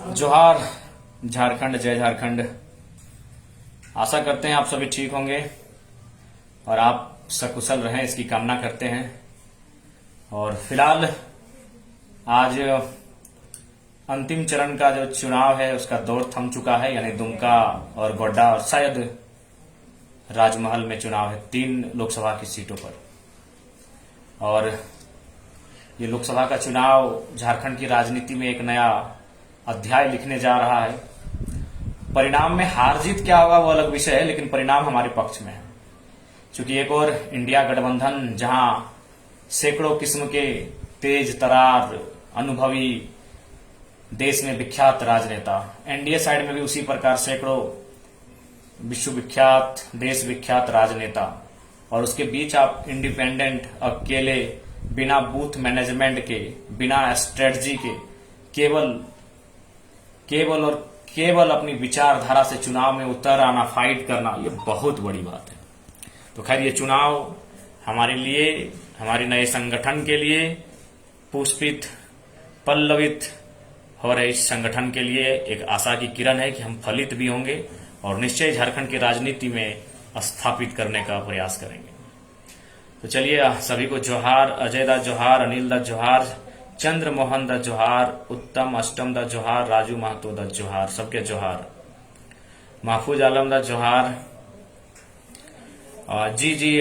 जोहार झारखंड, जय झारखंड। आशा करते हैं आप सभी ठीक होंगे और आप सकुशल रहें, इसकी कामना करते हैं। और फिलहाल आज अंतिम चरण का जो चुनाव है उसका दौर थम चुका है, यानी दुमका और गोड्डा और शायद राजमहल में चुनाव है 3 लोकसभा की सीटों पर। और ये लोकसभा का चुनाव झारखंड की राजनीति में एक नया अध्याय लिखने जा रहा है। परिणाम में हार जीत क्या होगा वो अलग विषय है, लेकिन परिणाम हमारे पक्ष में है। क्योंकि एक और इंडिया गठबंधन जहां सैकड़ों किस्म के तेज तरार अनुभवी देश में विख्यात राजनेता, एनडीए साइड में भी उसी प्रकार सैकड़ों विश्वविख्यात देश विख्यात राजनेता, और उसके बीच आप इंडिपेंडेंट अकेले बिना बूथ मैनेजमेंट के, बिना स्ट्रेटजी के केवल अपनी विचारधारा से चुनाव में उतर आना, फाइट करना, ये बहुत बड़ी बात है। तो खैर ये चुनाव हमारे लिए, हमारे नए संगठन के लिए पुष्पित पल्लवित हो रहे इस संगठन के लिए एक आशा की किरण है कि हम फलित भी होंगे और निश्चय झारखंड की राजनीति में स्थापित करने का प्रयास करेंगे। तो चलिए सभी को जोहार, अजय दा जोहार, अनिल दा जोहार, चंद्र मोहन दा जोहार, उत्तम अष्टम दा जोहार, राजू महतो दा जोहार, सबके जोहार, महफूज आलम दा जोहार। जी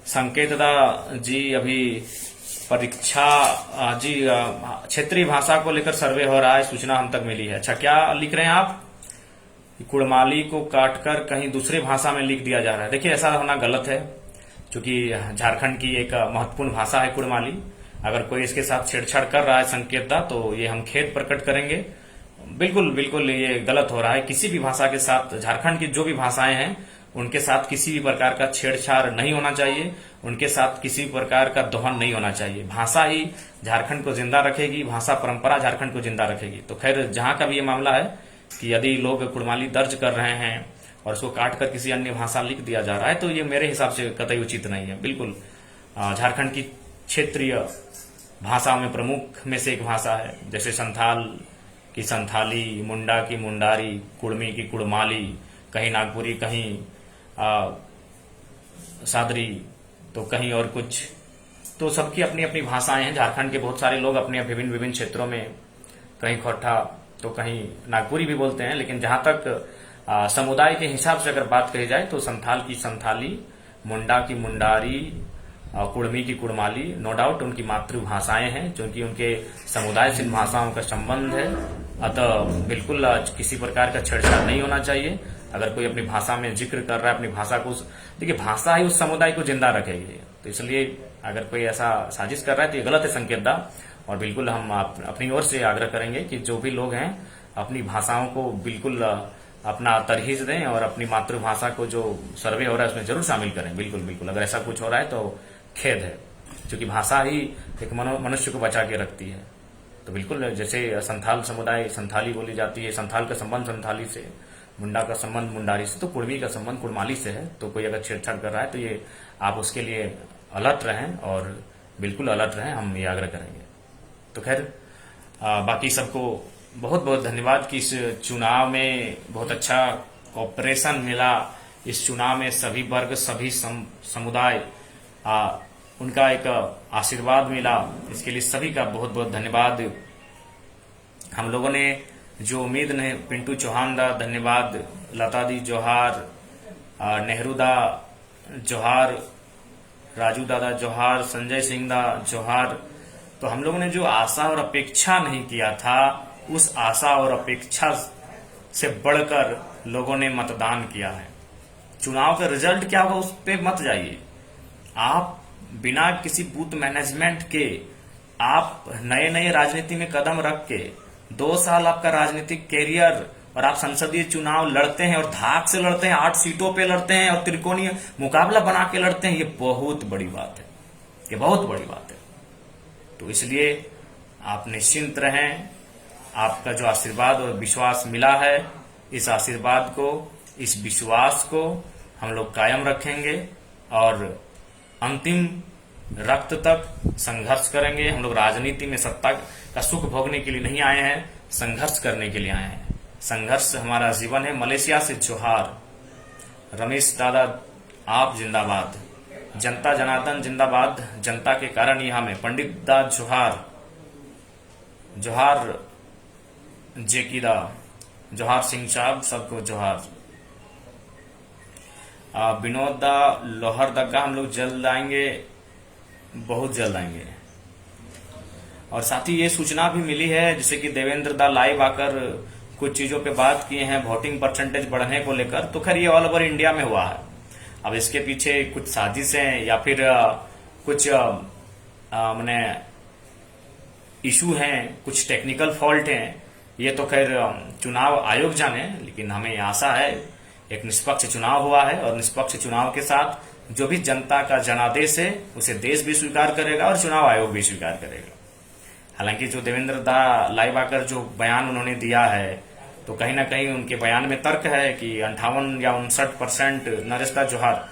संकेत दा जी, अभी परीक्षा जी क्षेत्रीय भाषा को लेकर सर्वे हो रहा है, सूचना हम तक मिली है। अच्छा, क्या लिख रहे हैं आप? कुड़माली को काटकर कहीं दूसरे भाषा में लिख दिया जा रहा है। देखिए, ऐसा होना गलत है, क्योंकि झारखंड की एक महत्वपूर्ण भाषा है कुड़माली। अगर कोई इसके साथ छेड़छाड़ कर रहा है संकेत दा, तो ये हम खेद प्रकट करेंगे। बिल्कुल ये गलत हो रहा है। किसी भी भाषा के साथ, झारखंड की जो भी भाषाएं हैं उनके साथ किसी भी प्रकार का छेड़छाड़ नहीं होना चाहिए, उनके साथ किसी भी प्रकार का दोहन नहीं होना चाहिए। भाषा ही झारखंड को जिंदा रखेगी, भाषा परंपरा झारखंड को जिंदा रखेगी। तो खैर, जहां का भी ये मामला है कि यदि लोग कुड़माली दर्ज कर रहे हैं और उसको काटकर किसी अन्य भाषा लिख दिया जा रहा है, तो ये मेरे हिसाब से कतई उचित नहीं है। बिल्कुल झारखंड की क्षेत्रीय भाषाओं में प्रमुख में से एक भाषा है। जैसे संथाल की संथाली, मुंडा की मुंडारी, कुड़मी की कुड़माली, कहीं नागपुरी, कहीं सादरी, तो कहीं और कुछ। तो सबकी अपनी अपनी भाषाएं हैं। झारखंड के बहुत सारे लोग अपने विभिन्न विभिन्न क्षेत्रों में, कहीं खोरठा तो कहीं नागपुरी भी बोलते हैं। लेकिन जहां तक समुदाय के हिसाब से अगर बात कही जाए तो संथाल की संथाली, मुंडा की मुंडारी, कुड़मी की कुड़माली, नो डाउट उनकी मातृभाषाएं हैं, क्योंकि उनके समुदाय से इन भाषाओं का संबंध है। अतः बिल्कुल किसी प्रकार का छेड़छाड़ नहीं होना चाहिए। अगर कोई अपनी भाषा में जिक्र कर रहा है, अपनी भाषा को, देखिए भाषा ही उस समुदाय को जिंदा रखेगी। तो इसलिए अगर कोई ऐसा साजिश कर रहा है तो ये गलत है संकेत दा। और बिल्कुल हम अपनी ओर से आग्रह करेंगे कि जो भी लोग हैं अपनी भाषाओं को बिल्कुल अपना तरहीज दें और अपनी मातृभाषा को जो सर्वे हो रहा है उसमें जरूर शामिल करें। बिल्कुल अगर ऐसा कुछ हो रहा है तो खेद है, क्योंकि भाषा ही एक मनुष्य को बचा के रखती है। तो बिल्कुल, जैसे संथाल समुदाय संथाली बोली जाती है, संथाल का संबंध संथाली से, मुंडा का संबंध मुंडारी से, तो कुड़मी का संबंध कुड़माली से है। तो कोई अगर छेड़छाड़ कर रहा है तो ये आप उसके लिए अलर्ट रहें और बिल्कुल अलर्ट रहें, हम ये आग्रह करेंगे। तो खैर बाकी सबको बहुत बहुत धन्यवाद कि इस चुनाव में बहुत अच्छा कॉपरेशन मिला। इस चुनाव में सभी वर्ग, सभी समुदाय उनका एक आशीर्वाद मिला, इसके लिए सभी का बहुत बहुत धन्यवाद। हम लोगों ने जो उम्मीद नहीं, पिंटू चौहान दा धन्यवाद, लता दी जोहार, नेहरू दा जोहार, राजू दादा जोहार, संजय सिंह दा जोहार। तो हम लोगों ने जो आशा और अपेक्षा नहीं किया था, उस आशा और अपेक्षा से बढ़कर लोगों ने मतदान किया है। चुनाव का रिजल्ट क्या होगा उस पर मत जाइए। आप बिना किसी बूथ मैनेजमेंट के, आप नए राजनीति में कदम रख के 2 साल आपका राजनीतिक कैरियर, और आप संसदीय चुनाव लड़ते हैं और धाक से लड़ते हैं, 8 सीटों पे लड़ते हैं और त्रिकोणीय मुकाबला बना के लड़ते हैं, ये बहुत बड़ी बात है, ये बहुत बड़ी बात है। तो इसलिए आप निश्चिंत रहें। आपका जो आशीर्वाद और विश्वास मिला है, इस आशीर्वाद को, इस विश्वास को हम लोग कायम रखेंगे और अंतिम रक्त तक संघर्ष करेंगे। हम लोग राजनीति में सत्ता का सुख भोगने के लिए नहीं आए हैं, संघर्ष करने के लिए आए हैं। संघर्ष हमारा जीवन है। मलेशिया से जोहार। रमेश दादा आप जिंदाबाद। जनता जनार्दन जिंदाबाद। जनता के कारण यहाँ में। पंडित दा जोहार। जोहार जेकी दा। जोहार सिंह साहब, सबको जोहार। विनोद दा लोहर दग्गा, हम लोग जल्द आएंगे, बहुत जल्द आएंगे। और साथ ही ये सूचना भी मिली है, जैसे कि देवेंद्र दा लाइव आकर कुछ चीजों पे बात किए हैं वोटिंग परसेंटेज बढ़ने को लेकर। तो खैर ये ऑल ओवर इंडिया में हुआ है। अब इसके पीछे कुछ साजिशें या फिर कुछ मैंने इशू हैं, कुछ टेक्निकल फॉल्ट हैं, ये तो खैर चुनाव आयोग जाने। लेकिन हमें आशा है एक निष्पक्ष चुनाव हुआ है और निष्पक्ष चुनाव के साथ जो भी जनता का जनादेश है उसे देश भी स्वीकार करेगा और चुनाव आयोग भी स्वीकार करेगा। हालांकि जो देवेंद्र दा लाइव आकर जो बयान उन्होंने दिया है, तो कहीं ना कहीं उनके बयान में तर्क है कि 58 या 59% नरेश दा जोहार,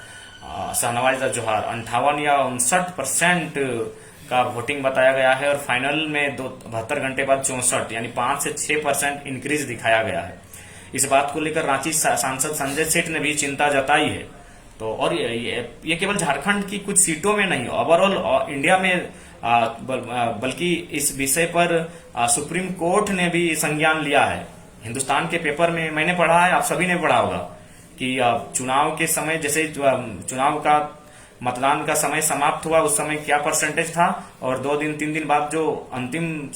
शाहनवाज दा जोहार 58 या 59% का वोटिंग बताया गया है और फाइनल में 72 घंटे बाद 64 यानी 5 से 6% इंक्रीज दिखाया गया है। इस बात को लेकर रांची सांसद संजय सेठ ने भी चिंता जताई है। तो और ये केवल झारखंड की कुछ सीटों में नहीं, ओवरऑल इंडिया में बल्कि इस विषय पर सुप्रीम कोर्ट ने भी संज्ञान लिया है। हिंदुस्तान के पेपर में मैंने पढ़ा है, आप सभी ने पढ़ा होगा कि चुनाव के समय, जैसे चुनाव का मतदान का समय समाप्त हुआ उस समय क्या परसेंटेज था और 2 दिन 3 दिन बाद जो अंतिम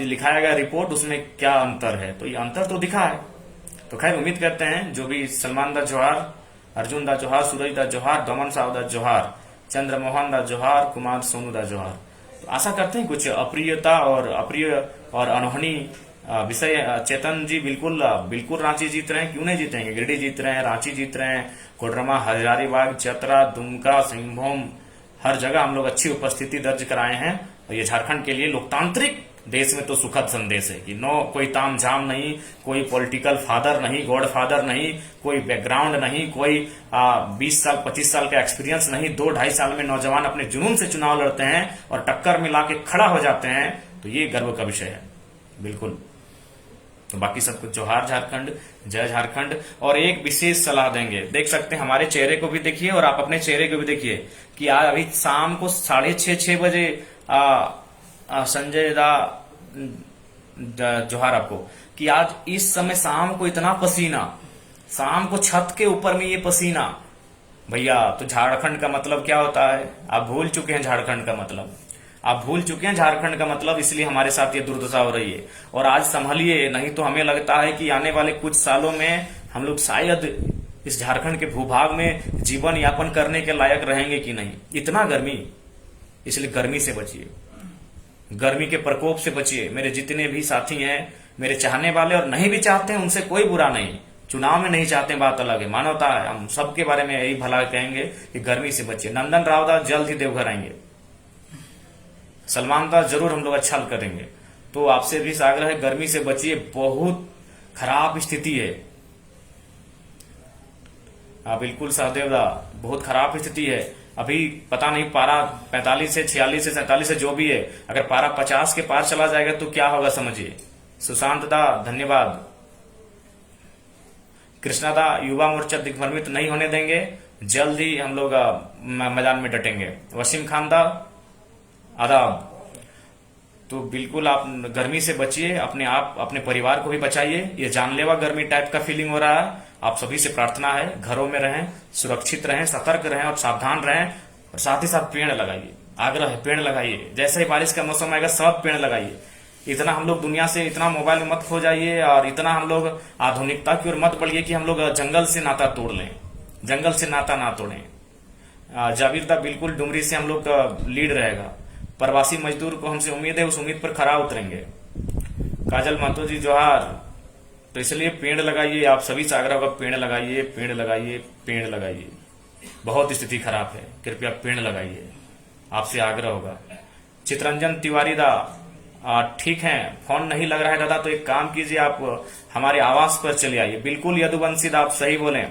लिखाया गया रिपोर्ट, उसमें क्या अंतर है। तो ये अंतर तो दिखा है। तो खैर उम्मीद करते हैं जो भी सलमान दा जोहार, अर्जुन दा जोहार, सूरज दा जोहार, दमन साहब दा जोहार, चंद्रमोहन दा जोहार, कुमार सोनू दा जोहार, तो आशा करते हैं कुछ अप्रियता और अप्रिय और अनहोनी विषय। चेतन जी बिल्कुल रांची जीत रहे हैं, क्यों नहीं जीतेंगे। गिरिडीह जीत रहे हैं, रांची जीत रहे हैं, कोडरमा, हजारीबाग, चतरा, दुमका, सिंहभूम, हर जगह हम लोग अच्छी उपस्थिति दर्ज कराए हैं। और ये झारखंड के लिए लोकतांत्रिक देश में तो सुखद संदेश है कि नो कोई ताम झाम नहीं, कोई पॉलिटिकल फादर नहीं, गॉड फादर नहीं, कोई बैकग्राउंड नहीं, कोई 20 साल 25 साल का एक्सपीरियंस नहीं, 2-2.5 साल में नौजवान अपने जुनून से चुनाव लड़ते हैं और टक्कर मिला के खड़ा हो जाते हैं। तो ये गर्व का विषय है बिल्कुल। तो बाकी सबको जोहार झारखंड, जय झारखंड। और एक विशेष सलाह देंगे, देख सकते हैं हमारे चेहरे को भी देखिए और आप अपने चेहरे को भी देखिए कि आज अभी शाम को 6:30 बजे संजय दा जोहार आपको कि आज इस समय शाम को इतना पसीना, शाम को छत के ऊपर में ये पसीना भैया। तो झारखंड का मतलब क्या होता है आप भूल चुके हैं। झारखंड का मतलब आप भूल चुके हैं। झारखंड का मतलब इसलिए हमारे साथ ये दुर्दशा हो रही है। और आज संभलिए, नहीं तो हमें लगता है कि आने वाले कुछ सालों में हम लोग शायद इस झारखंड के भूभाग में जीवन यापन करने के लायक रहेंगे कि नहीं। इतना गर्मी, इसलिए गर्मी से बचिए, गर्मी के प्रकोप से बचिए। मेरे जितने भी साथी हैं, मेरे चाहने वाले और नहीं भी चाहते हैं, उनसे कोई बुरा नहीं। चुनाव में नहीं चाहते बात अलग है, मानवता है। हम सबके बारे में यही भला कहेंगे कि गर्मी से बचिए। नंदन राव दा जल्द ही देवघर आएंगे, सलमान दा जरूर हम लोग अच्छा करेंगे। तो आपसे भी आग्रह है, गर्मी से बचिए, बहुत खराब स्थिति है। बिल्कुल सहदेव दा, बहुत खराब स्थिति है। अभी पता नहीं पारा 45 से 46 से 47 से जो भी है, अगर पारा 50 के पार चला जाएगा तो क्या होगा समझिए। सुशांत दा धन्यवाद। कृष्णा दा, युवा मोर्चा दिग्भ्रमित नहीं होने देंगे, जल्द ही हम लोग मैदान में डटेंगे। वसीम खान दा आदाब। तो बिल्कुल आप गर्मी से बचिए, अपने आप अपने परिवार को भी बचाइए। ये जानलेवा गर्मी टाइप का फीलिंग हो रहा है। आप सभी से प्रार्थना है, घरों में रहें, सुरक्षित रहें, सतर्क रहें और सावधान रहें। और साथ ही साथ पेड़ लगाइए, आग्रह है पेड़ लगाइए। जैसे ही बारिश का मौसम आएगा सब पेड़ लगाइए। इतना हम लोग दुनिया से, इतना मोबाइल में मत खो जाइए और इतना हम लोग आधुनिकता की ओर मत बढ़िए कि हम लोग जंगल से नाता तोड़ लें। जंगल से नाता ना तोड़ें। जाविर दा बिल्कुल डुमरी से हम लोग का लीड रहेगा। प्रवासी मजदूर को हमसे उम्मीद है, उस उम्मीद पर खरा उतरेंगे। काजल महतो जी जोहार। तो इसलिए पेड़ लगाइए, आप सभी से आग्रह होगा, पेड़ लगाइए, पेड़ लगाइए, पेड़ लगाइए। बहुत स्थिति खराब है, कृपया पेड़ लगाइए, आपसे आग्रह होगा। चितरंजन तिवारी दा, ठीक है, फोन नहीं लग रहा है दादा, तो एक काम कीजिए, आप हमारे आवास पर चले आइए। बिल्कुल यदुवंशी दा, आप सही बोले।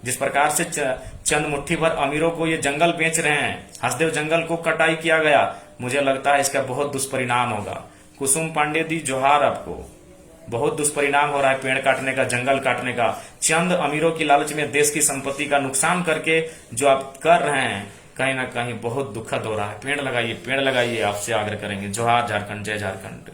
जिस प्रकार से चंद मुट्ठी भर अमीरों को ये जंगल बेच रहे हैं, हसदेव जंगल को कटाई किया गया, मुझे लगता है इसका बहुत दुष्परिणाम होगा। कुसुम पांडे दी जोहार आपको। बहुत दुष्परिणाम हो रहा है पेड़ काटने का, जंगल काटने का। चंद अमीरों की लालच में देश की संपत्ति का नुकसान करके जो आप कर रहे हैं, कहीं ना कहीं बहुत दुखद हो रहा है। पेड़ लगाइए, पेड़ लगाइए, आपसे आग्रह करेंगे। जोहार झारखंड, जय झारखंड।